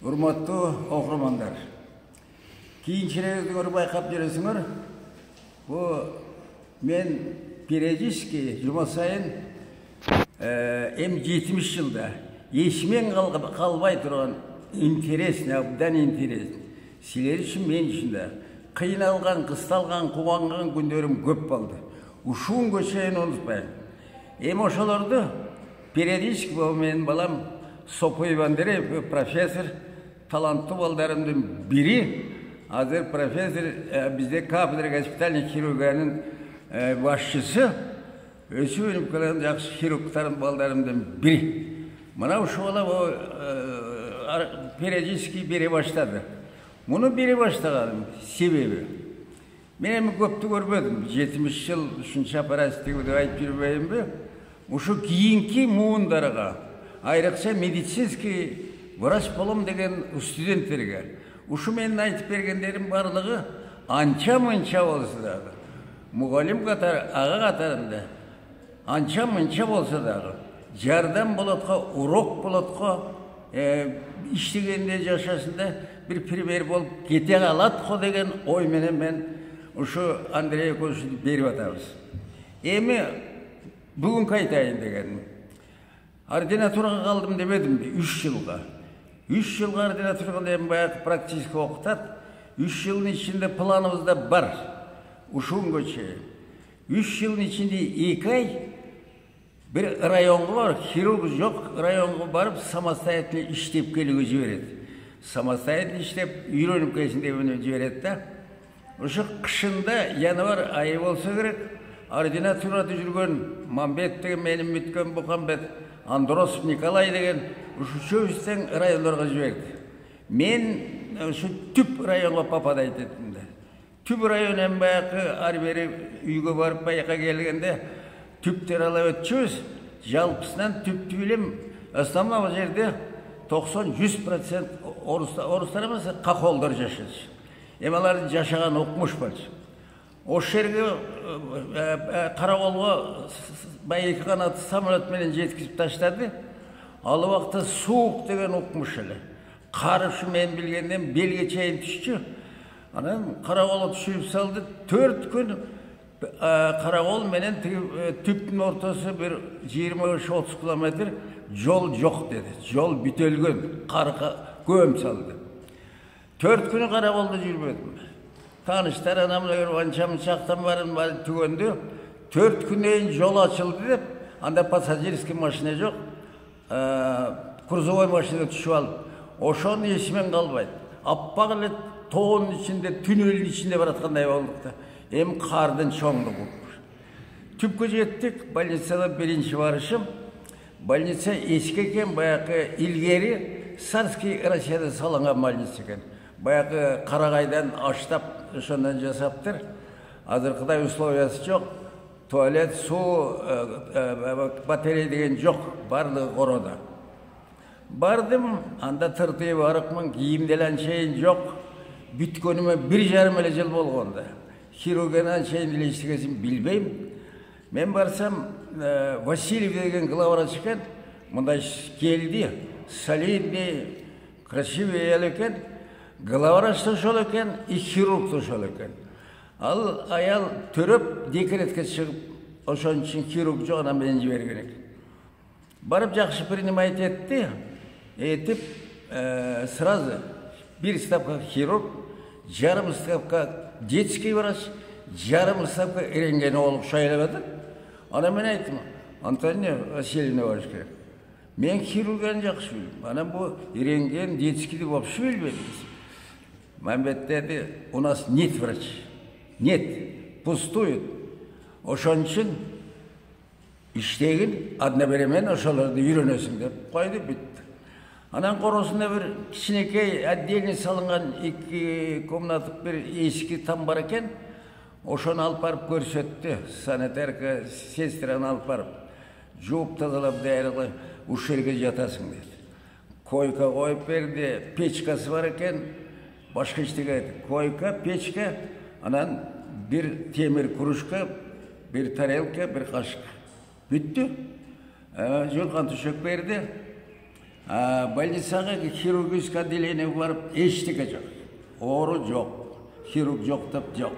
Урматтуу окурмандар. Кийинчерээк байкап жүрөсүңөр. Мен периодически жума сайын 70 жылда эсимен калбай турган интересный, абдан интересный. Силер үчүн, мен үчүн да кыйналган, кысталган, кубанган күндөрүм көп болду. Ушунга чейин унутпайм. Ошолорду периодически менин балам Сопой Иван профессор, таланттуу балдарымдын бири. Азыр профессор бизде кафедра госпитальный хирургиянын башчысы. Өсүп өнүп келген жакшы хирургтардын балдарымдын бири. Мына ушул бала периодически бере баштады. Муну бере баштаганын себеби мен эми көптү көрбөдүм. 70 жыл ушунча операция деп айтып жүрбөйүнбү? Ушу кийинки муундарга, айрыкча медицинский врач болом деген студенттерге ушу менин айтып бергендерим барлыгы анча-мынча болсо дагы, мугалим катары, ага катарында анча-мынча болсо дагы жардам болотко, урок болотко, иштегенде жашасында bir пример болуп кете калатко деген ой менен мен ушу Андрей Яковлевичти берип атабыз. Эми бүгүнкү айтайын дегеним. Ординатурага калдым демедимби? 3 жылга. 3 жылга ординатурада эми баягы практически окутат. 3 жылдын ичинде планыбызда бар. Ушунга чейин 3 жылдын ичинде 2 ай bir rayonga бар, хирург жок, районго барып самостоятельно иштеп келүүгө жиберет. Самостоятельно иштеп үйрөнүп келсин деп жиберет да. Ошо кышында январь айы болсо керек, ординатурада жүргөн Мамбет деген менин бүткөн Букамбет, Андросов Николай деген үшөөбүздөн райондорго жиберди. Мен ушу түп районго попадать эттим да. Түп район эми баягы ар бери үйгө барып байка келгенде түптер алып өтчүбүз. Жалпысынан түптү билем, основном жерде 90-100% орустар эмес, каколдор жашачу. Эми алар жашаган окмуш болчу. Ошол жерге Караколго байки канат самолет менен жеткизип таштады. Ал убакта суук деген окмуш эле. Кар ушу мен билгенден белге чейин түшчү. Анан Караколго түшүрүп салды. 4 күн Каракол менен түптүн ортосу bir 25-30 километр жол жок деди. Жол бүтөлгөн, карга көм салды. 4 күнү Караколдо жүрбөдүм. Таныштар анамдар анчам чактан барын түгөндү. 4 күндөн жол ачылды деп, анда пассажирский машина жок, грузовой машина түшүп алып, ошону эсимен калбайт. Аппак эле тоонун ичинде, түнөлдүн ичинде бараткандай болдук да. Эми кардын чоңдугу. Түпкө жеттик, больницада биринчи барышым. Больница эски экен, баягы илгери Царский Россияда салынган больница экен. Баягы Карагайдан аштап, ошондон жасаптыр. Азыркыдай условиясы жок. Туалет, суу, батарея деген жок, барлыгы короодо. Бардым, анда тыртыйып арыкмын, кийимдер анчейин жок. Бүткөнүмө 1,5 эле жыл болгондо. Хирургияны анчейин эле иштегесин билбейм. Мен барсам, Васильев деген главврач экен, мындай келди, солидный, красивый аял экен. Главврач да ошол экен, и хирург да ошол экен. Ал аял төрөп декретке чыгып, ошон үчүн хирург жок, анан менен жиберген экен. Барып жакшы принимать этти, этип сразу bir ставка хирург, жарым ставка детский врач, жарым ставка рентгенолог шайлап. Анан мен айттым, Антония Васильевна барыш керек. Мен хирургияны жакшы билем. Анан бу рентген, детскийди вообще билбейм. Мамбет деди, у нас нет врач. Нет, пустует. Ошон үчүн иштегин, одновременно ошолорду үйрөнөсүң деп койду, бүттү. Анан коросунда bir кичинекей отдельный салынган 2 комнаталык bir эски там бар экен. Ошону алып барып көрсөттү. Санитарка, сестраны алып барып, жууп тазалап дайрылап, ушул жерге жатасың деди. Койка коюп берди, печкасы бар экен. Башка иштеге койка, печка, анан bir темир кружка, bir тарелка, bir кашык. Бүттү. Журкан түшөк берди. Больницаға хирургическое отделение барып, ештеңе жоқ. Оры жоқ, хирург жоқ деп жоқ.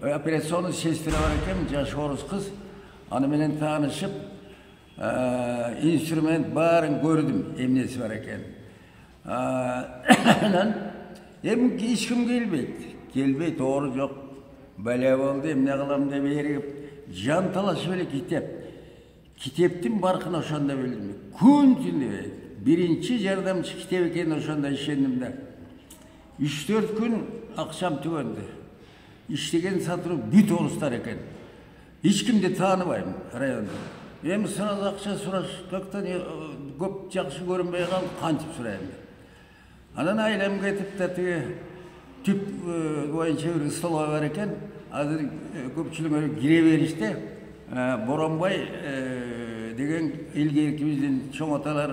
Операционный сестра бар екен, жас орыс қыз. Анымен танышып, инструмент барын көрдім, емнесі бар екен. Ешкім келбейді, оры жоқ. Бәле болды, емне қылам деп ерігіп, жан талашы бөле кетеп. Kiteptim barkın oşanda bildim. Kun tünde birinci yardımcı kitap eken oşanda işendimde. 3-4 gün akşam tüvendi. İştegen satırıp büt orustar eken. Hiç kimde tanımayım rayonda. Hem sıraz akça suraş, kökten köp жақсы görünmeye kaldı, kançıp sürayım. Anan ailem getip de tüp boyunca bir ıstala var eken. Hazır köpçülüğün öyle gire verişte. Боранбай деген илгеркибиздин чоң аталар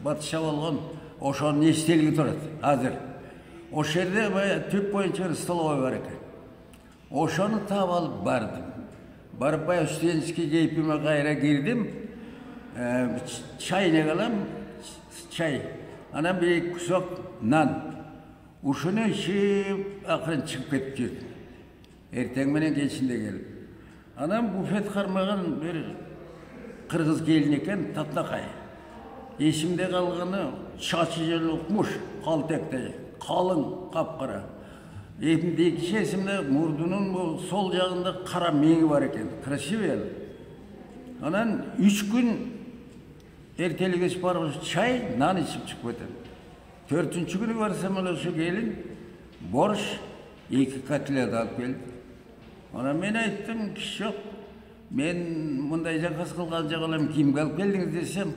батышап алган ошонун эстелиги турат азыр. Ошол жерде түп боюнча бир столовой бар экен. Ошону таап алып бардым. Барып баягы студенческий кейпиме кайра кирдим. Чай не кылам? Чай. Анан бир кусок нан. Ушуну ичип акырын чыгып кетип жүрдүм. Эртең менен кечинде келип. Anam bufet karmağın bir Kırgız gelin eken Tatnakay. Esimde kalgını çaçı jel okmuş, kaltekte, kalın, kapkara. Esimdeki esimde murdunun bu sol жағында kara meği var eken, krasiv el. Anan 3 gün erteli geç barmış çay, nan içip çıkıp öten. 4-cü günü varsam öyle şu gelin, borç 2 katile alıp geldi. Ona men ayttım ki yok. Men bunday jakas kılgan jagalam kimge alıp geldiniz desem,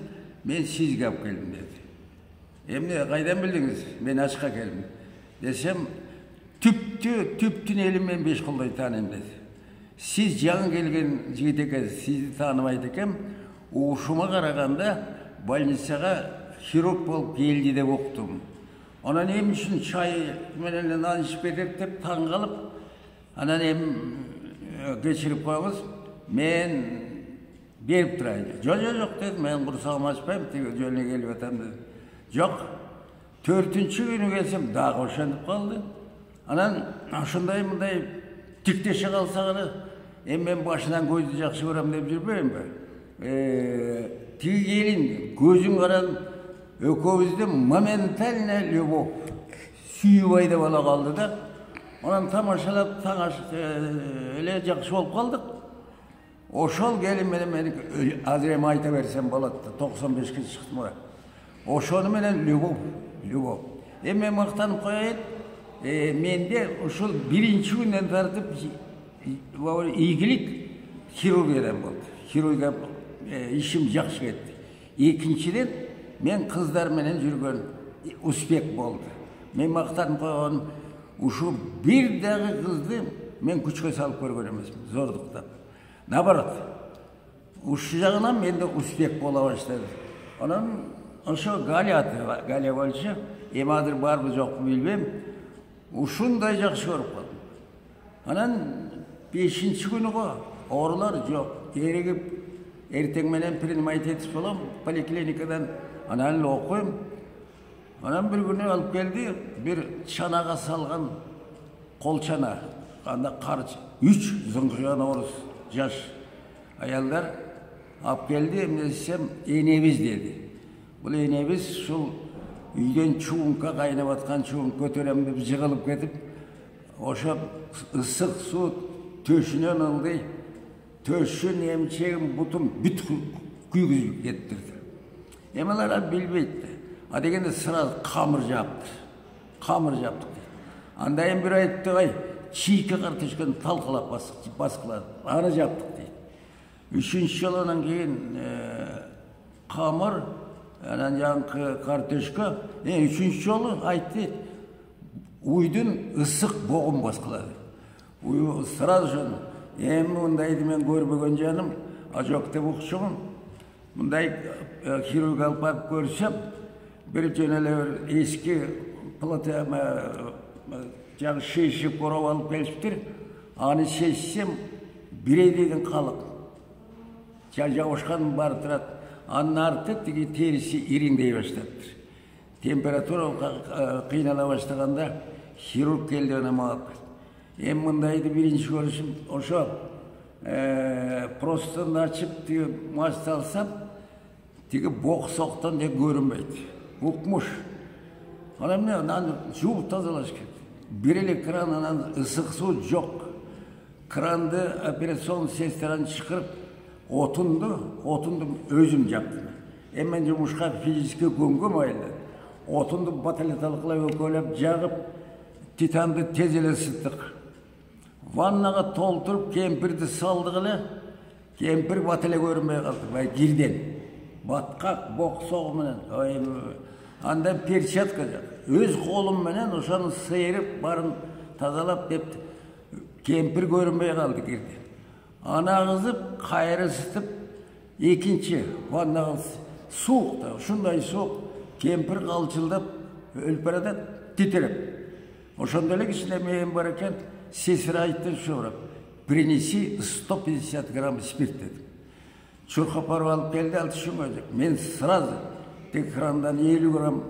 men sizge alıp geldim dedi. Emne kaydan bildiniz? Men açıkka geldim. Desem, tüptün elim men 5 kılday tanıyım dedi. Siz жаңы kelgen jigit ekeniz, sizni tanımaydı ekem, uşuma karaganda больницага хирург bolup geldi dep oktum. Ona nem üçün çay menен nan içip berip dep taң kalıp, anan hem geçirip koyamız, men berip turayın. Yok dedim, men kursağımı açpayım, jölüne gelip atam dedim. Yok, 4-cü günü gelsem dağı oşanıp kaldı. Anan şunday bunday tikteşe kalsağını, men başından gözü жақсы koram dep жүрбөйм be. Tigi gelin, gözün karan, ökövüzde моментально любовь, sүйüp ayda bala kaldı da, ondan tamaşalap, öyle жақсы болып қалдық. Oşol gelin meni azirem ayta versem baladı, 95 kez çıktım oraya. Oşonu menen любовь. Men maqtanıp koyayım, mende oşol 1-ci günden tartıp iyigilik хирургиядан болды. Хирургия işim жақсы кетті. Екіншіден, men kızlar menen жүрген успех болды. Men maqtanıp koyağım, uşu bir dağı kızdı, men күчкө салып көргөн эмесмин, зордуктап. Наоборот, ушул жагынан менде успех бола баштады. Анан ошо Галия болчу, эми азыр барбы жокпу билбейм, ушундай жакшы көрүп калдым. Анан 5-ci күнү го оорулар жок, эригип эртең менен принимать болом, поликлиникадан анан эле окуйм. Анан bir күнү алып келди, bir чанага салган кол чана, анда карч 3 зыңгыган орус жаш аялдар алып келди, эмне десем, энебиз деди. Бул энебиз ушул үйдөн чуунка кайнап аткан чуун көтөрөм деп жыгылып кетип, ошо ысык суу төшүнөн ылдый, төшүн эмчегим бутум бүт күйгүзүп кеттирди. Эмалар билбейт. А дегенде сразу камыр жаптык. Андайын bir айтты, ай, чийке картошканы талкалап баскылады. Аны жаптык дейт. 3-cü жолунан кийин камыр, анан жаңкы картошка, 3-cü жолу айтты, уйдун ысык богун баскылады. Уй сразу эми мындайды мен көрбөгөн жаным, жок деп укчумун. Мындай хирург алып барып көрсөм, bir jönele eski platama жаңы шешіп корап алып келишиптир. Аны шешсем, birey деген калык. Жабышкан бар турат. анын арты тиги териси ириңдей баштаптыр. Температура кыйнала баштаганда хирург келди ана мага. Эми мындайды биринчи көрүшүм ошо простыны ачып тиги мачты алсам тиги бок-соктон же көрүнбөйт. Укмуш. Анан мен аны жууп тазалаш керек. Бир эле кран, анан ысык суу жок. Кранды операцион сестраны чакырып, отунду өзүм жактым. Эми мен жумушка физически көнгөм айылда. Отунду баталеталыклап экөөлөп жагып, титанды тез эле ысыттык. Ваннага толтуруп кемпирди салдык эле. Кемпир бат эле көрүнбөй калды. Бай кирден. Баткак бок-согу менен. Анда перчатка жак. Өз колум менен ошону сыйрып, барын тазалап деп кемпир көрүнбөй калды кирди. Аны агызып, кайра ысытып, экинчи ваннага суук да, ушундай суук. Кемпир калчылдап, өлүп баратат, титиреп. Ошондой эле кичине мейим бар экен, сесир айтты ушо, принеси 150 грамм спирт деди. Чуркап барып алып келди, ал түшүнбөйт. Мен сразу тек крандан 50 грамм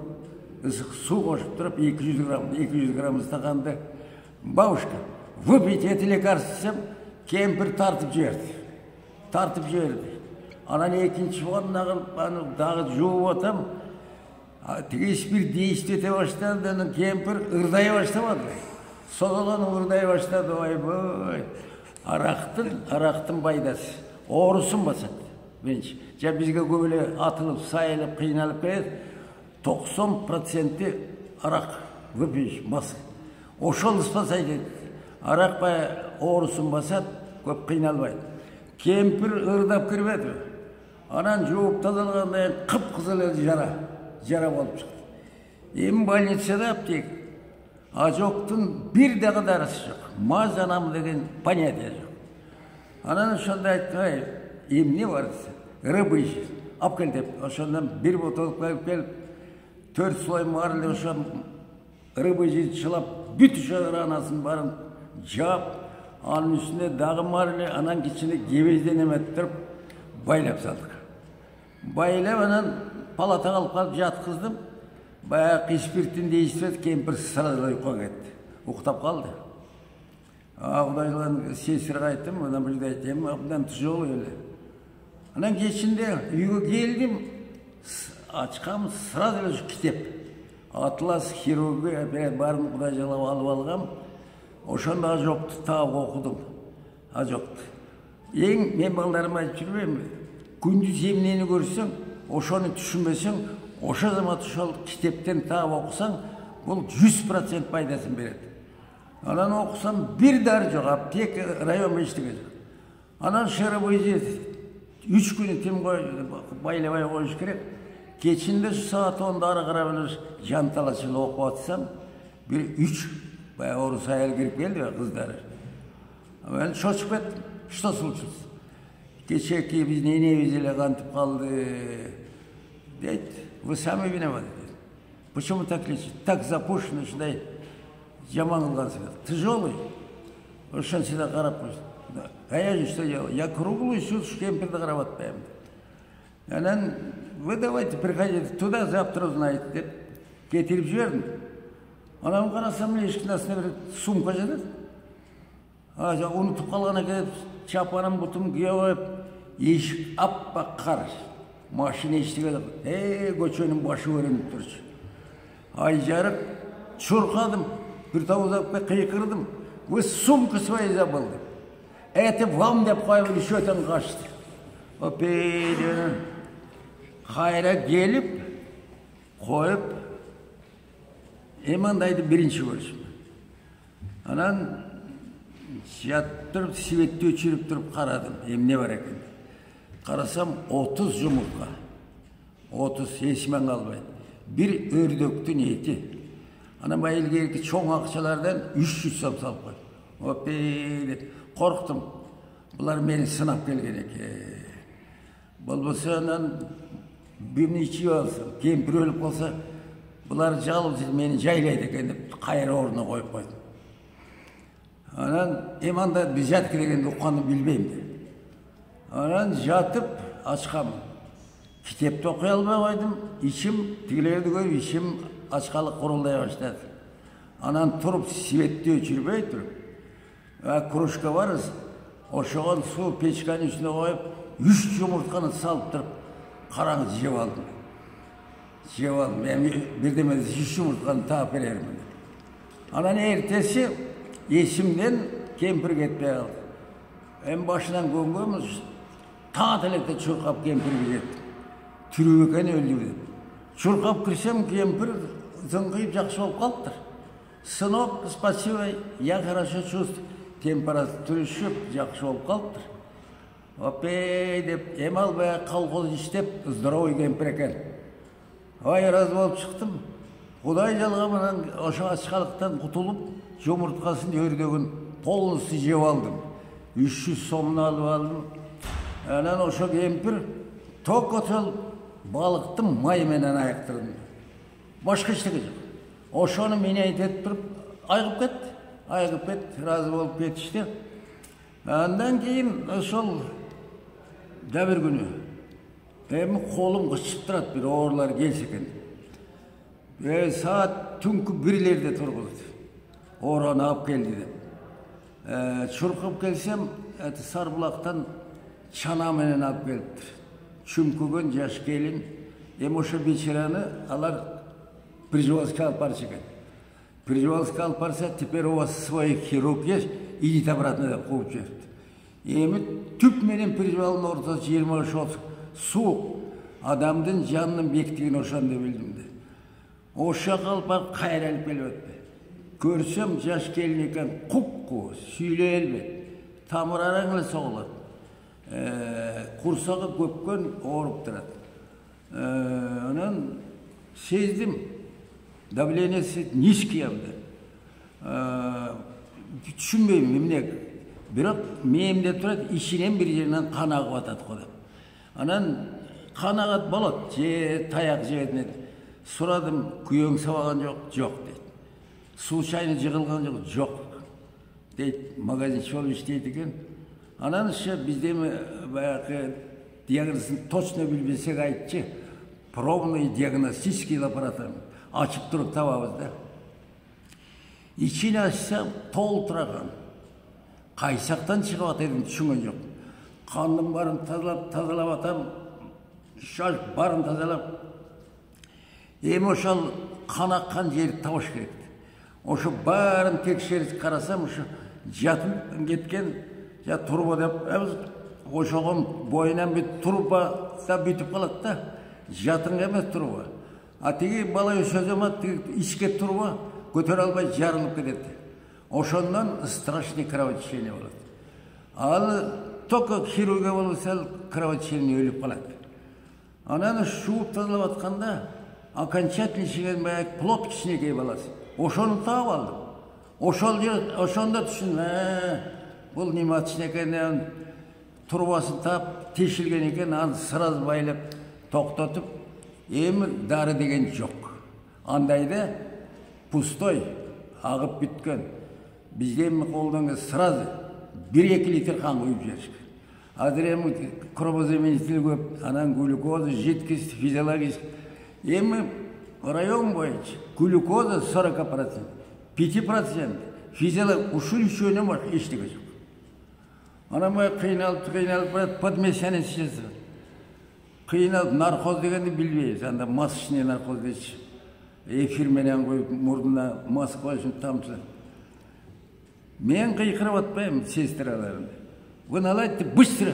ысык суу кошуп туруп, 200 грамм стаканды бабушка, выпейте эти лекарства десем, кемпир тартып жиберди. Анан экинчи ваннага аны дагы жууп атам. Тиги спирт действие ете баштады, анан кемпир ырдай баштабады. Созолону ырдай баштады, ойбой. Арактын пайдасы. Оорусун басат. Менчи. Жа бизге көп эле атылып, сайылып, кыйналып келет. 90% арак выпьешь масы. Ошол спасать этет. Арак бай оорусун басат, көп кыйналбайт. Кемпир ырдап кирбеди. Анан жууп тазалагандан кийин кып-кызыл жара болуп чыкты. Эми больницада аптек. Ажоктун бир дагы дарысы жок. Мазанам деген понятие жок. Анан ошондо айттым, эмне бар десе, рыбы ичет. Алып кел деп, ошондон бир бутылка алып келип, 4 слой марлы ошо рыбы чылап, бүт ошо ранасын барын жаап, анын үстүнө дагы марлы, анан кичине кебезден эметтирип байлап салдык. Байлап анан палатага алып калып жаткыздым. Баягы спирттин действиеси кемпир сразу уйкуга кетти. Уктап калды. Кудайлан сесирге айттым, мына бизде айттым, абдан тяжелый эле. Анан кечинде үйгө келдим, ачкам сразу эле китеп. Атлас хирургия барын Кудай жалап алып алгам. Ошондо ажокту таап окудум. Ажокту. Мен балдарыма айтып жүрбөймүн. Күндүз эмнени көрсөң, ошону түшүнбөсөң, ошо замат ошол китептен таап окусаң, бул 100% пайдасын берет. Анан окусам бир дары жок, аптека район эчтеке жок. Анан шырыбыйды 3 күнү тим байлабай коюш керек. Кечинде саат 10-да ары карап эле жанталашып окуп атсам, бир 3 баягы орус аял кирип келди, кыздары. Мен чочуп кеттим. Что случилось? Кечеки биздин энебиз эле кантип калды. Дейт, вы сами виноваты. Почему так лечите? Так запущено, ушундай жаман кылгансыңар. Тяжелый. Ошон сине карап койсун. А я же что делал? Я круглую сутку кемпирди карап атпайм. Анан, вы давайте приходите туда, завтра узнаете деп кетирип жибердим. Анан карасам эле эшиктин астына бир сумка жатат. Унутуп калган экен, чапанын бутун кие коюп, эшик аппак кар. Машина эчтеке жок. Көчөнүн башы көрүнүп турчу. Ай жарык, чуркадым, бир тавузап кыйкырдым. Вы сумку свои забыл. Это вам деп коюп счетен качты. Опейден. Кайра келип, коюп, эмандайды биринчи көрүшүм. Анан жаттырып, светти өчүрүп туруп карадым. Эмне бар экен? Карасам 30 жумурка. 30 эсимен калбайт. Бир өрдөктүн эти. Анан байылгерки чоң акчалардан 300 сом салып койдум. Опей, корктум. Булар мени сынап келген экен. Болбосо анан бирни ичип алсам, кемпир өлүп калса, булар жалып мени жайлайт экен деп кайра ордуна коюп койдум. Анан эманда бизатки дегенди укканды билбейм. Анан жатып ачкам. Kitapta okuy alбай койдум. İçim тигилерди көрүп içim açкалык курулдай баштады. Анан туруп светти өчүрбөй туруп, кружка барыз, ошогон суу печканын үстүнө коюп, 3 жумуртканы салып туруп, караңыз жеп алдым. Жеп алдым. Эми бирдеме 3 жумуртканы таап берермин. Анан эртеси эсимден кемпир кетпей калды. Эми башынан көнгөнбүз, таң электе чуркап кемпирге жеттим. Түрүп экен өлдү деп. Чуркап кирсем кемпир зыңкыйып жакшы болуп калыптыр. Сынок, спасибо, я хорошо чувствую. Температура түшүп, жакшы болуп калыптыр. Опей деп, эми албай колхоз иштеп, здоровый кемпир экен. Ай раз болуп чыктым. Кудай жалгамынан ошо ачкалыктан кутулуп, жумурткасын өрдөгүн полностью жеп алдым. 300 сомун алып алдым. Анан ошо кемпир ток отол балыкты май менен аяктырдым. Башка эчтеке жок. Ошону мен айтып туруп, айгып кетти. Айгып кетти, разы болуп кетишти. Андан кийин ошол да бир күнү эми колум кычып турат, бир оорулар келсе экен. Саат түнкү 1-лерде тургузду. Оораны алып келди деп. Чуркап келсем, Сарбулактан чана менен алып келиптир. Чүмкөгөн жаш келин. Эми ошо бечараны алар Прижевалска алып барчу экен. Прижевалска алып барса, теперь у вас свой хирург есть, идите обратно деп кууп жиберди. Эми түп менен Прижевалдын ортосу 20-30 суук. Адамдын жанынын бектигин ошондо билдим де. Ошо калып барып кайра алып келип атты. Көрсөм жаш келин экен, куп-куу, сүйлөй элбейт. Тамыр араң эле согулат. Курсагы көпкөн ооруп турат. Анан сездим, давлениеси низкий абды. Түшүнбөйм эмне. Бирок мээмде турат, ичинен бир жеринен кан агып атат го деп. Анан кан агат болот, же таяк жебедин. Сурадым, күйөөң сабаган жок? Жок дейт. Суу чайны жыгылган жок? Жок дейт. Магазинчи болуп иштейт экен. Анан ошо биздеми баягы диагнозун точно билбесек айтчы. Пробный диагностический лаборатория. Açıp durup tababız da. İçini açsam толтыраган. Кайсактан чыгып атырын түшүнгөн жок. Кандын барын тазалап атам. Шаш барын тазалап. Эми ошол кан аккан жерди табыш керек. Ошо барын текшерип карасам, ошо жатып кеткен, я турба деп, ошогон боюнан бүт турба да бүтүп калат да. Жатың эмес турба. А тиги бала өсөзөмат, ичке турба көтөрө албай жарылып кетет. Ошондон страшный кровотечение болот. Ал только хирургия болсо кровотечение өлүп калат. Анан шууп тазалап атканда окончательно чеген баягы плод кичинекей баласы. Ошону таап алдым. Ошондо түшүндүм, бул неме кичинекей турбасын таап тешилген экен, аны сразу байлап токтотуп, эми дары деген жок. Андайда пустой, агып бүткөн. Бизде эми колдон сразу 1-2 литр кан куюп жиберишкен. Азыр эми кровозаменитель көп, анан глюкоза, жидкость, физиологический. Эми район боюнча глюкоза 40%, 5%, физиология ушул үчөөнөн башка эчтеке жок. Анан бай кыйналып барат, подмешанный средство. Кыйналып наркоз дегенди билбейбиз, анда масочный наркоз дейчи. Эфир менен коюп мурдуна маска коюшун тамчылап. Мен кыйкырып атпайм сестраларым. Вы алайте быстро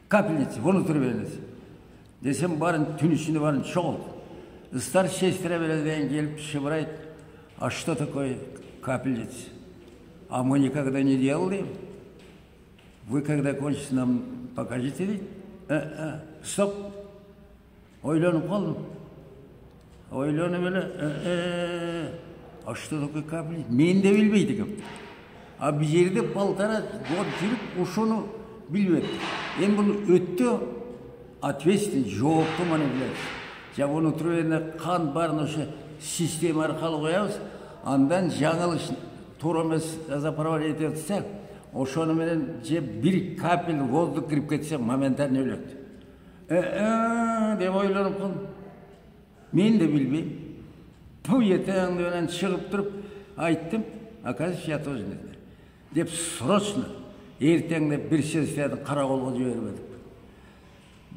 капельницы внутрь беріңіз. Десем барын түн ішінде барын чоғылды. Старшая сестра береден келіп шыбырайт. А что такое капельница? А мы никогда не делали. Вы когда кончите, нам покажите ведь. Стоп. Ойланып қалдым. Ойланып эле. А что такое капельница? Мен де билбейт экем. А бир жерде полтора год жүрүп, ошону билбет. Эми бул өттө ответственный, жооптуу манипуляция. Жабону турганда кан барын ошо система аркылуу коебуз. Андан жаңылыш туура эмес запровод этип атсак, ошону менен же бир капель воздух кирип кетсе моментально өлөт. Деп ойланып қалдым. Мен де білмеймін. Бұл ертеңнен шығып тұрып айттым, оказывается, я тоже не знаю. Деп срочно ертеңде бір сестраны қарауылға жіберіп едік.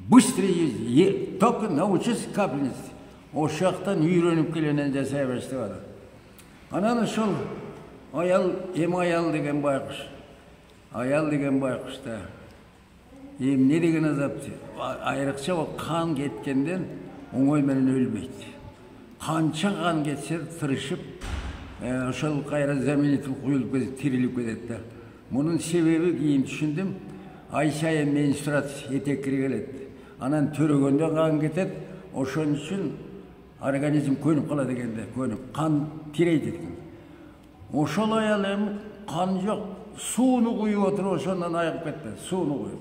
Быстрее езді, только научись капельнице. Осы жақтан үйреніп келенен жасай бастады. Ананы сол аял деген байқұш. Аял деген байқұшта. Не деген азапты. Айрықша ол қан кеткенден оңаймен өлмейді. Қанша қан кетсе тырышып, ошол қайра заменитель құйылып кетеді, тіріліп кетеді. Мұның себебі кейін түсіндім. Ай сайын менструация етеккіре келеді. Анан төрөгөндө қан кетеді. Ошон үчүн организм көнүп калат экенде, көнүп кан тирейт экен. Ошол аял эми кан жок, сууну куюп отуруп ошондон айыгып кетти, сууну куюп.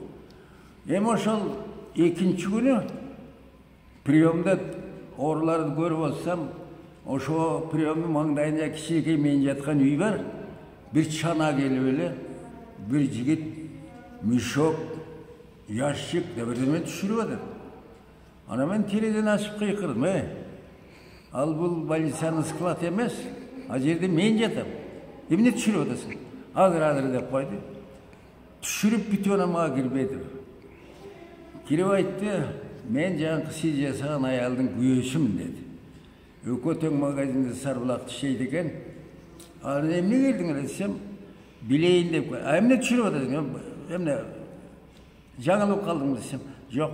Эми ошол экинчи күнү приемда ооруларды көрүп атсам, ошо приемдун маңдайында кичинекей мен жаткан үй бар. Бир чана келип эле, бир жигит мешок, ящик деп бирдеме түшүрүп атат. Ана мен терезени ачып кыйкырдым, ал бул больницанын склад эмес, а жерде мен жатам. Эмне түшүрүп атасың? Азыр деп койду. Түшүрүп бүтүп анан мага кирбейди. Кирип айтты, мен жаңкы сиз жасаган аялдын күйөөсүмүн деди. Өкө тең магазинде Сарбулакта иштейт экен. Ал эмне келдиң десем, билейин деп. Эмне түшүрүп атасың? Эмне жаңылып калдым десем, жок.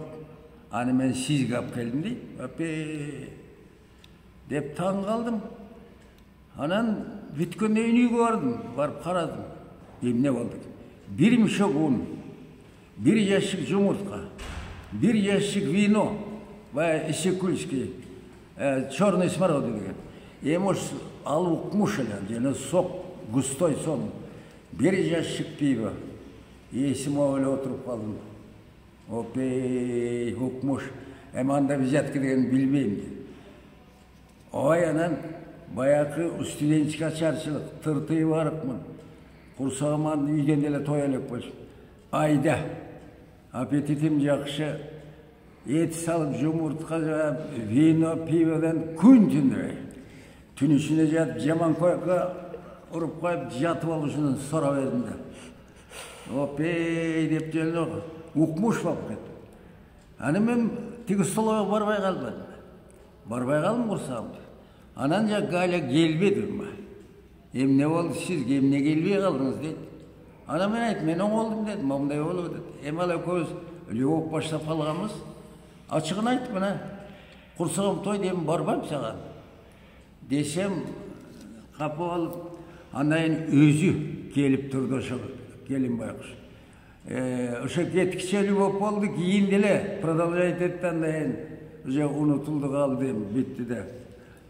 Аны мен сизге алып келдим дейт. Деп таң калдым. Анан бүткөндөн үйгө бардым, барып карадым. Эмне болду? Бир мешок un, бир ящик жумуртка, бир ящик вино, Исекульский, черный смородина деген. Эми ал укмуш эле, жана сок, густой сон. Бир ящик пиво. Эсиме ойлоп отуруп калдым. Опей, укмуш. Эми анда взятка деген билбейм. Ой, анан баягы студенчик чарчылык, тыртый барыпмын. Курсагыма үйдөн эле той элек болчу. Айда, аппетитим жакшы. Ет салып, жумуртка, вино, пиводон күн түндөй. Түн ичинде жатып, жаман койка уруп коюп, жатып алышынан сурап едим да. Опей деп жөнөк, укмуш болуп кетти. Аны мен тиги столго барбай калдым. Барбай калдым курсагымда. Анан Галя келбеди. Эмне болду сизге, эмне келбей калдыңыз дейт. Анан мен айттым, мен оңолдум дедим, мындай болуп атат. Эми ал экөөбүз любовь баштап калганбыз. Ачыгын айттым, мына курсагым той дейм, барбайм сага. Десем, капы болуп, андан өзү келип турду ошо келин байкуш. Ошо кеткиче любовь болду, кийин деле продолжать этти, андан уже унутулду калды, битти да.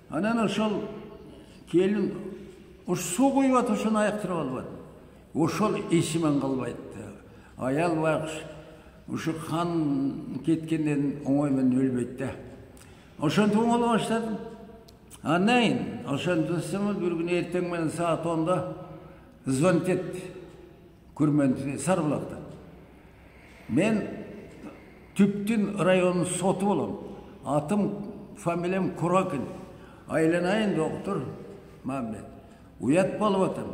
Анан ошол келин суу куюп атып ошону аяктырып албады. Ошол эсимен калбайт. Аял байкуш ушу кан кеткенден оңой менен өлбөйт да. Ошентип оңоло баштадым. Андан ошентсем бир күнү эртең менен саат 10-да звонить этти. Күрмөн Сарбулакта. Мен Түптүн районунун соту болом. Атым, фамилиям Куракин. Айланайын доктор Мамбет. Уят болуп атам.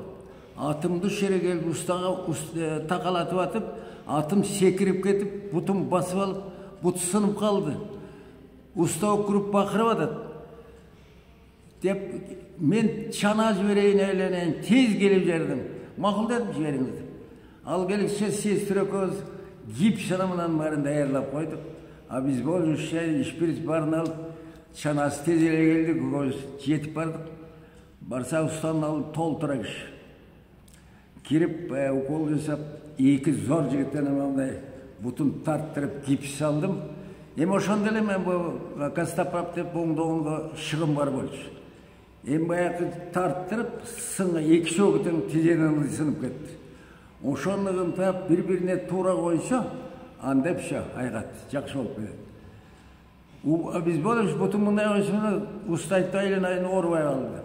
Атымды шере келип устага такалатып атып, атым секирип кетип, бутум басып алып, бут сынып калды. Уста окуруп бакырып атат. Деп мен чана жиберейин, айланайын, тез келип жардым. Макул дедим, жибериңиз деп. Ал келишсе сестра экөөбүз гипс менен баарын даярдап койдук. А биз болуп шприц баарын алып, чанасы тез эле келди, экөөбүз жетип бардык. Барса устанын алып толтура киш. Кирип, укол жасап, эки зор жигиттен мындай бутун тарттырып гипс салдым. Эми ошондо эле мен бул Костопрап деп оңдогонго шыгым бар болчу. Эми баягы тарттырып, сыңга эки шөгүтүн тизенен сынып кетти. Ошондогун тап бири-бирине туура койсо, анда все, айгат, жакшы болуп кетет. Биз болуш бутун мындай койсо, устайтты айланайын оорубай калды.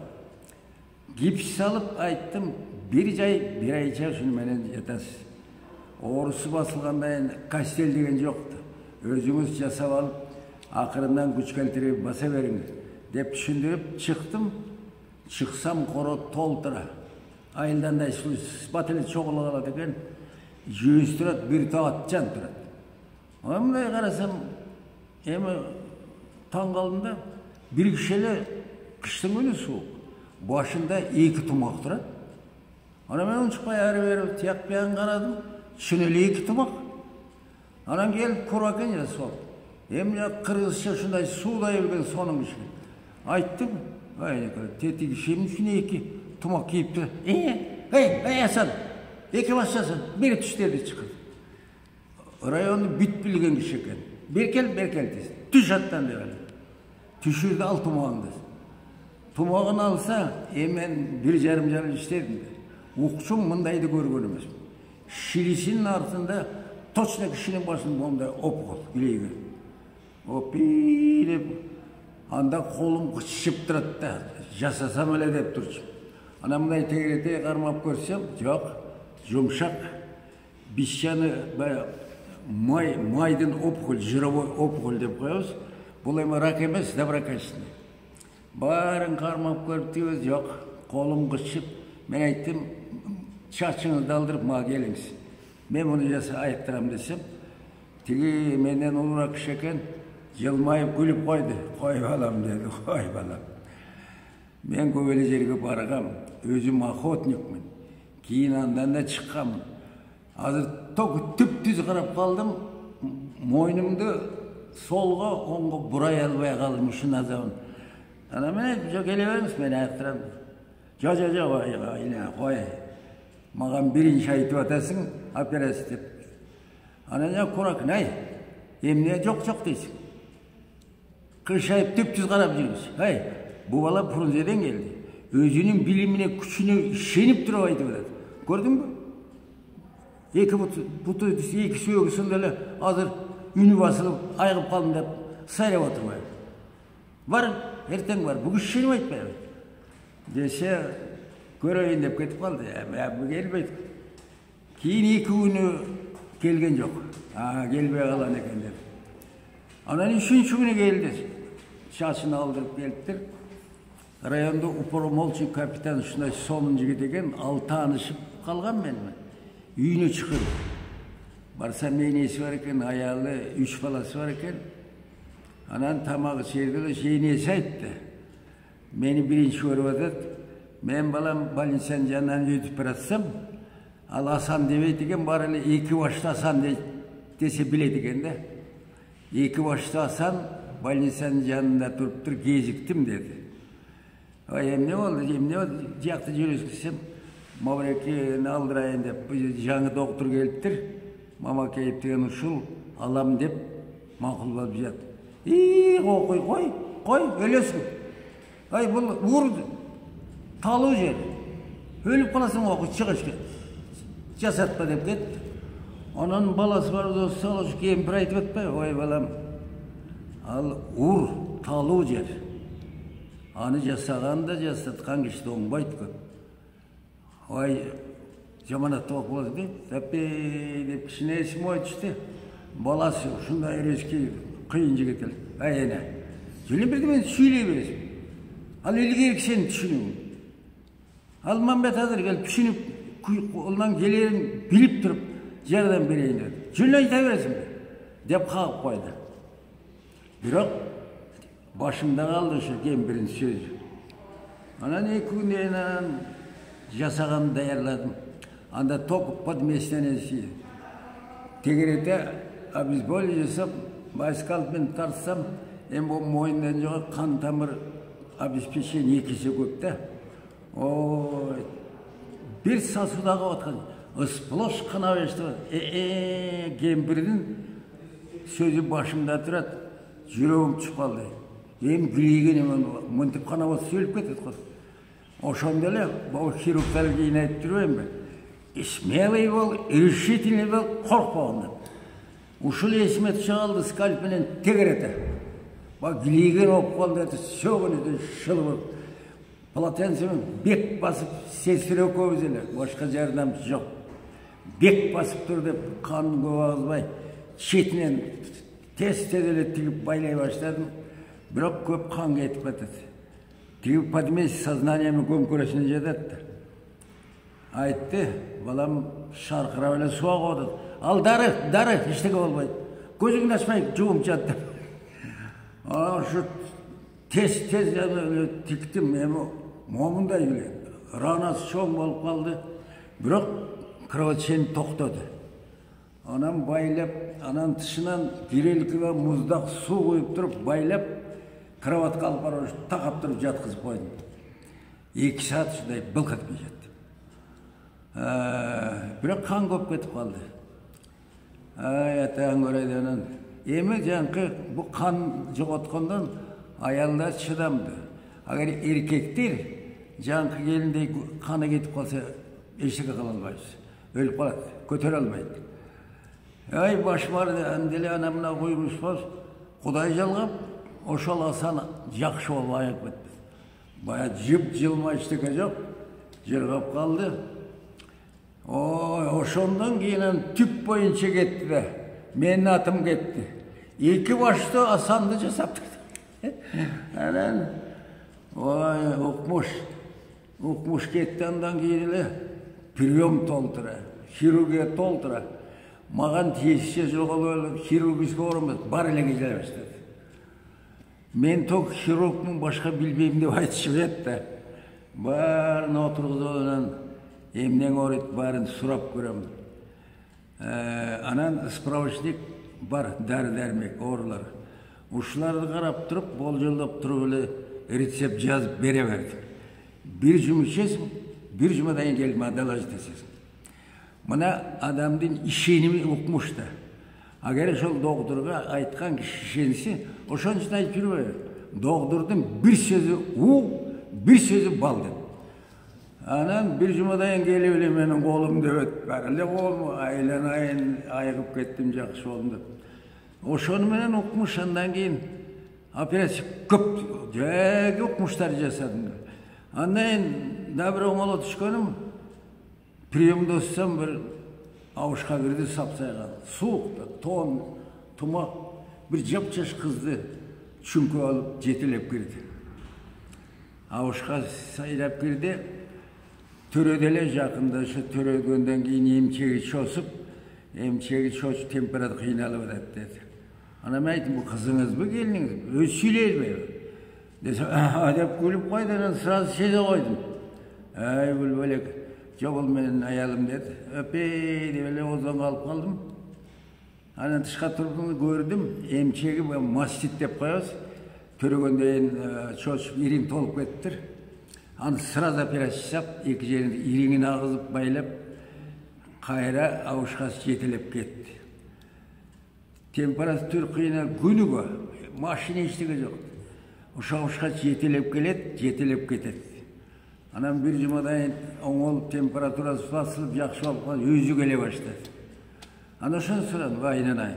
Гипс салып айттым, бир айча ушуну менен жатасыз. Оорусу басылгандан кастель деген жокту. Özünüz jasap alıp akırından güç keltirip basa veriңiz dep düşündürüp çıktım. Çıksam koro толтыра. Айылдан да ispat ele çoğulu kaladı eken. 100 turat, bir taatcan turat. Onday karasam, emi taң kaldım da bir kişiyle kıştın günü soğuk. Başında 2 tumak turat. Ana ben çıkmay arı verip tiyak beyan karadım. Şuneli 2 tumak. Anan gelip kuraken ya sol. Hem ya Kırgızça şunday suda evgen sonun işi. Ayttım. Aynen kadar. Tetik işim şuna 2 tumak kiyip dur. Hey Hasan. 2 başlasın. Biri tüştedi çıkır. Rayonu büt bilgen kişi eken. Berkel desin. Tüş attan de öyle. Tüşürdü al tumağını desin. Tumağını alsa hemen bir yarım işlerdim de. Uqçum mındaydı görgönümüz. Şilisinin altında toçna kişinin başında onda opqol bileydi. O pilip anda kolum kışıp durat da jasasam öyle dep durçum. Ana mınday tegrete karmap görsem yok. Yumşak. Bişyanı maydın opqol, жировой opqol dep koyuyoruz. Bu ema rak emes, dabrakasını. Barın karmap görüp yok. Kolum kışıp. Ben ayttim, çarçınızı aldırıp mağa geliniz. Ben bunu ayettiram desem, tigi menden ulurak kişi eken, yılmayıp gülüp koydu. Koy balam dedi, koy balam. Ben köbeli jerge baragam, özüm охотникмін. Keyin andan da çıqqamын. Hazır tok tüp-tüz qarap kaldım, moynumdu solga, onga buray albay kaldım, şun azabın. Ana men aytdim, gele veriniz, ben ayettiram. Jo, koy. Mağam birinci aytip atasın, operasi dep. Ananya kurak, nay? Emneye çok deysin. Kış ayıp tüp-tüz qarap жүрüңүz. Hay, bu bala Frunzeden geldi. Özünün bilimine, küçüne işenip durup aytip atadi. Gördün mü? 2 butu, 2 söğüsünde öyle hazır ünü basılıp, ayıp kaldım dep sayrap oturmayın. Var, erten var. Bu kişi işenip aytpay. Dese, göreyim dep ketip kaldı. Bu gelmeydi. Keyin 2 günü kelgen yok. Gelmeye kalan eken dep. Anan 3. günü geldi. Şaşını aldırıp geliptir. Rayonda uporomolçun kapitan şunday sonun jigit eken, 6 tanışıp kalgan menime. Үйüne çıkır. Barsam yenesi var eken, ayalı 3 balası var eken. Anan tamağı seyirdiler, yenesi ayttı. Meni birinci görüp atat. Men balam Balinsen jandan ötüp baratsam, al Hasan debeyt eken, bar ele 2 başta Hasan dese biledi eken de. 2 başta Hasan Balinsen janında turuptur, geziktim dedi. Emne oldu, jaktı jürüsküsem, Mavrekini aldırayın dep, жаңы doktor geliptir. Mama keyip degen uşul, alam dep, makul bolup jat. Koy, ölesің. Ay, bu vurdu. Taluu jer. Ölüp kalasың oku, çıkışken. Jasatpa dep ketti. Onun balası var da saloş kempir aytып atpay, oy balam. Al ur, taluu jer. Anı jasaganda jasatkan kişi de oңбайт көп. Oy, jamanat toq boldu deyip, dep kişine esim oy düştü. Balası şunday ereski kıyın jigit el. Ayene. Jüle birdi men süyley beresim. Al ilgeri sen düşünüyorsun. Al Mehmet hazır gelip düşünüp, ondan gelerin bilip durup, yerden bereyim dedi. Jüle ayta beresim dep kalkıp koydu. Biroq başımda kaldı şu kempirin sözü. Anan 2 günden jasagam dayarladım. Anda tokup podmestanesi. Tegerete обезболивание жасап, байскалпен тартсам, bu moyundan joğa kan tamır обеспечение 2'si көп da. Bir sasudaga otkan, ısplaş kana beşti. Kempirdin sözü başımda durat, yüreğim çıkıp kaldı. Güleygen hemen mıntip kana bas söylep ketedi. Oşonda ele, bu хирургтар keyin aytып жүрөйүн ben. Смелый бол, решительный бол, korkma ondan. Uşul esime çıkaldı skalpinen tegerete. Bak güleygen olup kaldı, sögünüdü şılıbıp. Platensimin bek basıp sesire köbüzele, başka yardımcı yok. Bek basıp durdu, kan köp ağızbay, çetinen тез эле тигип байлай баштадым. Бирок көп қан кетип атат. Тигип падмей сознаниеме көмкөрөсүнө жатат. Айтты, балам шаркырап эле суга коду. Ал дары, эчтеке болбойт. Көзүңдү ачпай жугуп жаттым. Ошо тез тиктим, эми момундай эле. Ранасы чоң болуп калды. Бирок кровотечение токтоду. Анан байлап, анан тышынан киреликке муздак суу куюп туруп байлап, кроватка алып барып такап туруп жаткызып койдум. 2 саат ушундай былк этпей жаттым. Бирок кан көп кетип калды. Атаң көрөйдү анан. Эми жанкы бу кан жоготкондон аялдар чыдамды. Агар эркектер жанкы келиндей каны кетип калса эчтеке кыла албайбыз. Өлүп калат, көтөрө албайт. Башым ааырды, деле ана мына куймуш болуп, Кудай жалгап, ошол асан жакшы болуп айыгып кетти. Бая жып-жылма эчтеке жок, жыргап калды. Ошондон кийин түп боюнча кетти да. Менин атым кетти. 2 баштуу асанды жасаптыр. Анан укмуш кетти, андан кийин эле прием толтура, хирургия толтура. Маған тиесіше жоғалып, хирургический орын бар элеге келе баштады. Мен ток хирургмун, башка билбейм деп айтышып еді. Барын отургузуп анан эмнең ооруйт барын сурап көрөм. Анан справочник бар, дары-дармек, оорулар. Ушуларды карап туруп, болжолдоп туруп эле рецепт жазып бере берди. Бир жума ичесиң, бир жумадан кийин келип мага доложить этесиң. Мына адамдын ишеними укмушта. Агар ошол доктурга айткан киши ишенсе, ошон үчүн айтып жүрбөйбү. Доктурдун бир сөзү у, бир сөзү бал деп. Анан бир жумадан келип эле менин колум дөбөт. Баары эле колум айланайын, айыгып кеттим, жакшы болдум деп. Ошону менен укмуш, андан кийин операция көп жеги укмуштар жасадым. Андан кийин да бир оңоло түшкөнүм. Приемда өссем бір ауышқа кірді сапсайған. Суық, тон, тумақ, бір жап-жаш қызды чүнкі алып жетелеп кірді. Ауышқа сайрап кірді, төределе жақында, төрегенден кейін емчегі шосып, температура қиналып өтеді деді. Анам айтым, бұл қызыңыз бі, келініңіз бі, өз сөйлейді бі? Десе, деп күліп қойды, анан сразу сезе қойдым. Бұл бөлек. Жоқ, ол менің аялым деді. Өпей деп еле озан қалып қалдым. Анан тышқа тұрдым, көрдім, емчегі мастит деп қояз. Төрегендейін шошып, ирин толып кеттір. Аны сыраз операция жасап, 2 жерінде ириңін ағызып, байлап, қайра ауышқасы жетелеп кетті. Температура қиынар күнігі, машина ештеге жоқ. Оша ауышқасы жетелеп келеді, жетелеп кетеді. Анан бир жумадан оңолуп, температурасы басылып, жакшы болуп калып, өзү келе баштады. Ана ошон сурадым, айнанай.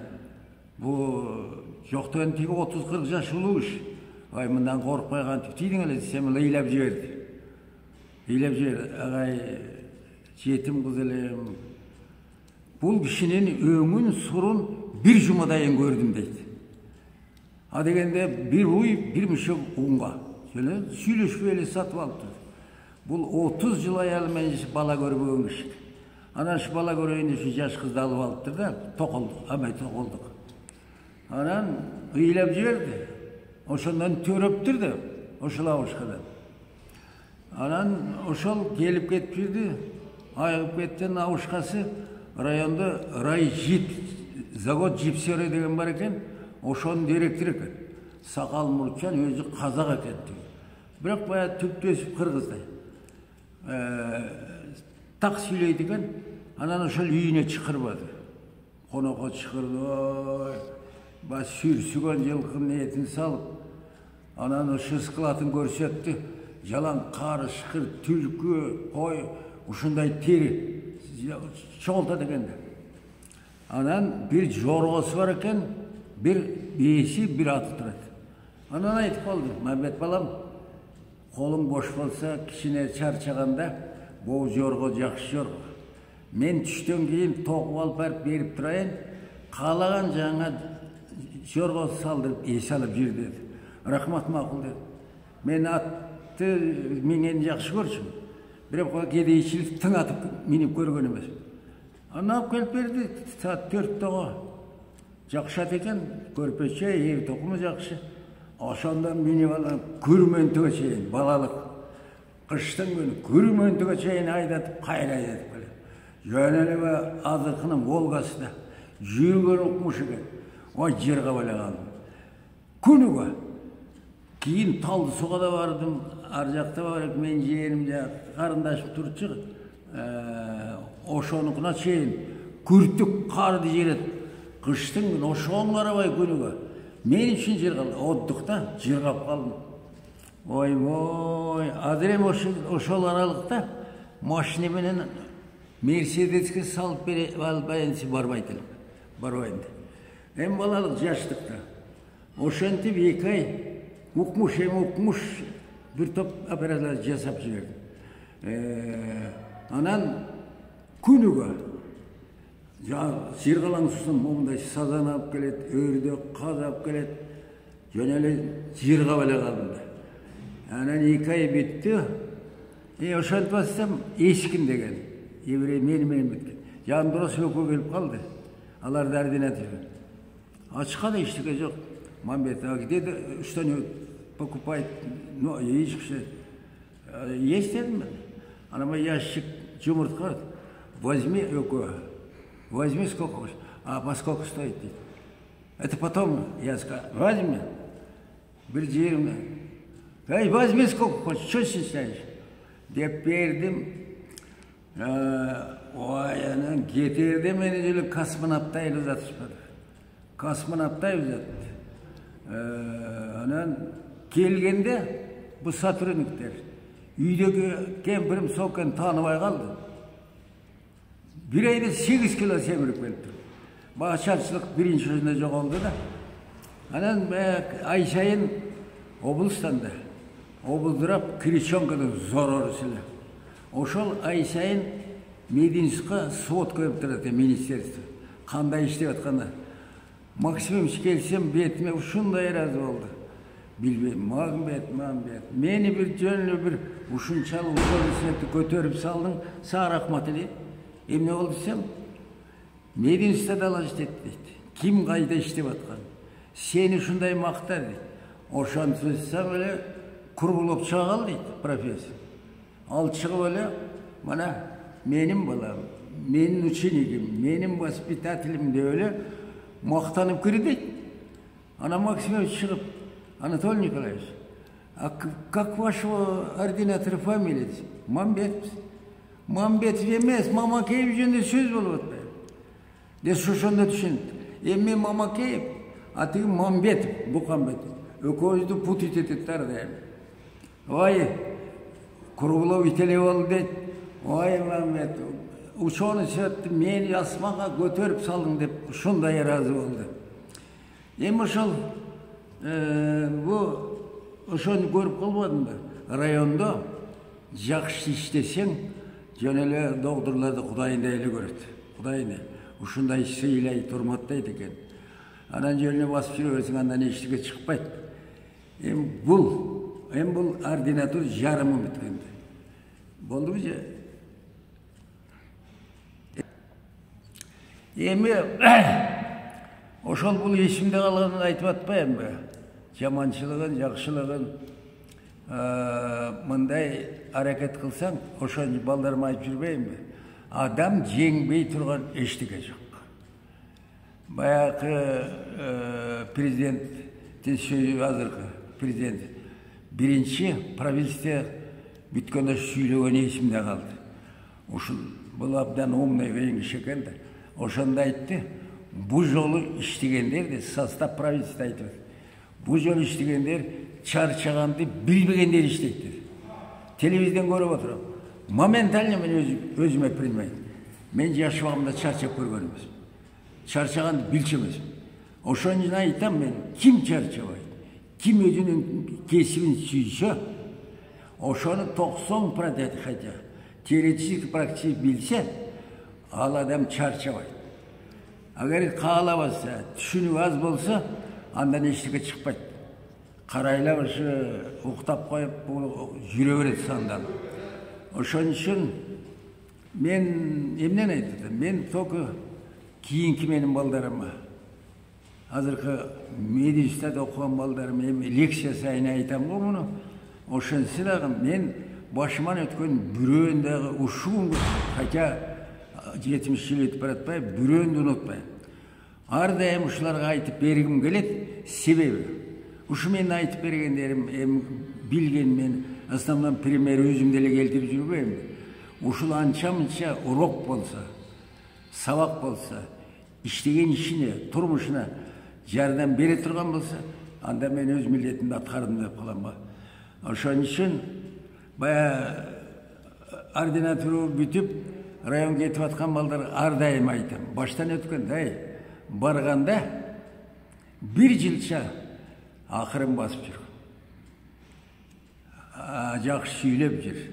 Бу жоктон тиги 30-40 жаш улуу иш. Мындан коркпой кантип тийдиң эле десем, ыйлап жиберди. Ыйлап жиберди. Агай, жетим кыз элем. Бул кишинин өңүн, сурун бир жумадан көрдүм дейт. А дегенде бир уй, бир мешок унга. Сүйлөшпөй эле сатып алыптыр. Бұл 30 жыл аялымен бала көрбөгөн киши. Анан şu бала көрөйүн şu жаш кызды алып алыптыр да, токолдук, амай токолдук. Анан ыйлап жиберди. Ошондон төрөптүр да, ошол абышкадан. Анан ошол келип кетип жүрдү, айыгып кеттен абышкасы районда райжип, завод жипсеры деген бар экен, ошонун директору экен. Сакал мурчан өзү казак экен. Бирок бая түптөсүп кыргыздай. Так сүйлөйт экен, анан ошол үйүнө чакырбады. Конокко чакырды, бас сүрсүгөн жылкынын этин салып, анан ошо складын көрсөттү. Жалаң карышкыр, түлкү, кой, ушундай тери чогултат экен. Анан бир жоргосу бар экен, бир бээси, бир аты турат. Анан айтып калды, Мамбет балам, колуң бош болса, кичине чарчаганда, бул жорго жакшы жорго. Мен түштөн кийин тогуп алып берип турайын, каалаган жаңа жорға салдырып есі алып жүр деді. Рахмат, мақұл деді. Мен атты менен жақсы көршім. Бірақ кедейшілік тың атып меніп көрген емес. Анап келіп берді, саат 4-те жақшат екен, көрпеше, ер тоқымы жақшы. Ошондан меніп алған көрментіге шейін, балалық. Қыштың күні көрментіге шейін айдатып, қайра айдатып келеді. Жөнелі азырқының Волгасында жүрген оқымыш екен. Ой, жерға бөле қалдым. Күніге. Кейін Талды суға да бардым, ар жақта бар екен, мен жерім қарындашым тұрып ошоныкына шейін күртік қарды жереді. Қыштың күні ошоған қарабай күніге. Мен үшін жер қалды. Отдықта жырғап қалдым. Ой, адырем ошол аралықта машинаменен Мерседеске салып албайынсы барбайтын. Барбайынды. Эм балалық жаштықта. Ошентіп 2 ай укмуш бір топ операциялар жасап жібердім. Анан күніге жирғалаң сұсын мұндай сазан алып келеді, өрдек, қаз алып келеді. Жөнелі жирға бөле қалдым. Анан 2 ай бітті. Ошентіп бастам ешкін деген. Еврей менімен біткен. Жандырос өкі келіп қалды. Аларды ординатор. Açıkada iştike yok. Мамбет, а где-то что-нибудь покупает, ну, яичко, есть это? Она мой ящик чумуртка, возьми сколько хочешь, а по сколько стоит? Это потом я сказал, возьми, биржирно, возьми сколько хочешь, что стесняешь? Деп бердім, ой, она кетерді мені жүріп космонавтайы ұзатышпады. Космонавтай ұзатты. Анан келгенде бұл сотрудниктер үйдегі кемпірім соққан танымай қалды. Bir ayda 8 kilo semirip келді. Bağışarçılık birinci sözünde жоғалды да. Анан ай сайын облыстанда облдырап Крещенкада зор орысылы. Ошол ай сайын Мединскқа свод көріп тұрады министерство. Қандай іштеп атқанда. Максимович келсем бетіме ушундай разы болды. Билбейм, Мамбет. Мені бір жөнлі бір ушунчалы ушонысыны көтеріп салдың, саған рахмат елейді. Эмне болды десем, Мединскта дала іштет дейді. Ким қайда іштеп атқан? Сені ушундай мақта дейді. Ошан сөзсам өле құрғылып шығал дейді профессор. Ал шығып өле, мана менің балам, менің ученикім, менің воспитателім де өле мақтанып кірді. Ана Максимович шығып, Анатолий Николаевич, а как вашего ординатора фамилия? Мамбет. Мамбет емес, Мамакеев жөнінде сөз болып отпайды. Дес шошонда түшінді. Мен Мамакеев, а ты Мамбет, Бұқамбет. Өкөзді путить етеді тарды. Ой, Круглов ителеп алды дейді. Ой, Мамбет, ученый сөйтті, мені асманға көтеріп салдың деп, шындай разы болды. Ошол, ошоны көріп қалмадым ба? Районда жақсы іштесең, жөнелі доғдырларды Құдайында әлі көреді. Құдайында. Ушундай сыйлай, тұрматтайды екен. Анан жөніне басып жүре берсең, андан ештеңе шықпайды. Бұл ординатура жарымы біткенде. Болды ма же? Ошол бұл есімде қалғанын айтып атпайым ба? Жаманшылығын, жақшылығын, мындай әрекет қылсаң, ошон балдарыма айтып жүрбейм ба? Адам жеңбей тұрған ештеңе жоқ. Баяғы президент, азырғы президент, бірінші правительство бүткенде сүйлеген есімде қалды. Бұл абдан умный еңгіш екен де. Ошонда айтты, бұл жолы іштегендер де состав правительство айтып. Бұл жолы іштегендер чарчағанды білбегендер іштейді. Телевизиден көріп отырам. Моментально мен өзіме принимайым. Мен жашуағымда чарчап көрген емеспін. Чарчағанды білші емеспін. Ошон үшін айтам мен, ким чарчабайды? Ким өзінің кесібін сүйсе, ошоны 90% хотя теоретически практически білсе, ал адам чарчабайды. Агар қалабаса, түшініп аз болса, андан ештеңе шықпайды. Қарайлап ушу уктап коюп жүрө берет сандан. Ошон үчүн мен эмнени айтып атам? Мен только кийинки менин балдарыма, азыркы мединститутта окуган балдарыма эми лекция сайын айтам го муну. Ошонсу дагы мен башыман өткөн бирөөн дагы ушу күнгө, хотя 70 жыл өтүп баратпай, бирөөнү унутпайм. Ар дайым ушуларга айтып бергим келет, себеби ушу менин айтып бергендерим эми билген мен основном пример өзүм деле келтирип жүрбөйм. Ушул анча-мынча урок болсо, сабак болсо, иштеген ишине, турмушуна жардам бере турган болсо, анда мен өз милдетимди аткардым деп калам го. Ошон үчүн бая ординатура бүтүп, район кетип аткан балдар ар дайым айтам. Баштан өткөндөй барганда бир жылча акырын басып жүр. Жакшы сүйлөп жүр.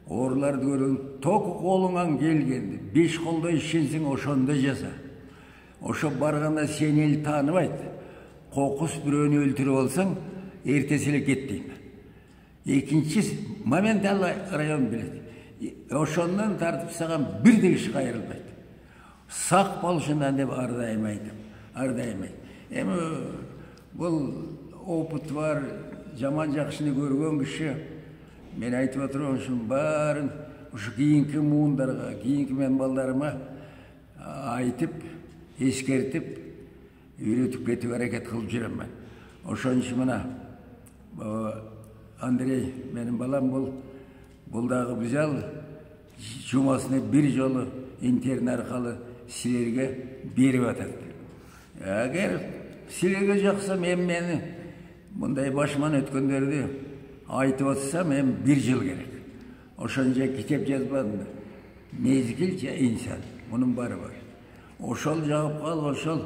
Ооруларды көрүп, току колуңан келгенди, 5 колдо ишенсең ошондо жаса. Ошо барганда сени эл тааныбайт. Кокус бирөөнү өлтүрүп алсаң, эртеси эле кет дейм. Экинчи момент ал район билет. Ошондон тартып саган бирдей киши кайрылбайт. Сак болушундан деп ар дайым айтам. Ар дайым айтам. Эми бул опыт бар, жаман жакшыны көргөн киши. Мен айтып отурам, ушун баарын ушу кийинки муундарга, кийинки менин балдарыма айтып, эскертип, үйрөтүп кетип аракет кылып жүрөм мен. Ошон үчүн мына Андрей менин балам бул дагы бизал жумасына бир жолу интерн аркылуу силерге берип атат. Агер силерге жакса мени мындай башыман өткөндөрдү айтып атсам, мен 1 жыл керек. Ошончо китеп жазбадым. Мезгил же инсан, мунун баары бар. Ошол жагып калып, ошол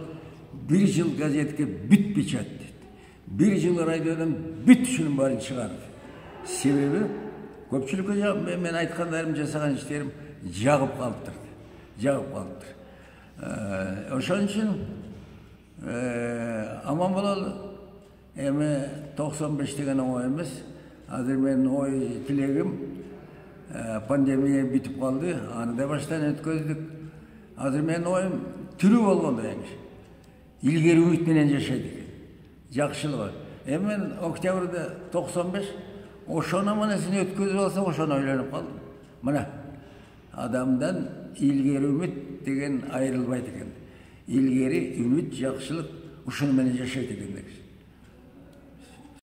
1 жыл газетке бүт печат дейт. 1 жыл радиодон бүт ушунун баарын чыгарды. Себеби көпчүлүккө жагып, мен айткандарым, жасаган иштерим жагып калыптыр. Жагып калыптыр. Ошон үчүн аман бололу. Эми 95 деген оңой эмес. Азыр менин ой тилегим, пандемия бүтүп калды, аны да баштан өткөздүк. Азыр менин оюм тирүү болгондой эмес. Илгери үмүт менен жашайт экен. Жакшылыгы. Эми мен октябрда 95 ошону манасын өткөзүп алсам, ошону ойлонуп калдым. Мына адамдан илгери үмүт деген айрылбайт экен. Илгери үмүт, жакшылык ушуну менен жашайт экен.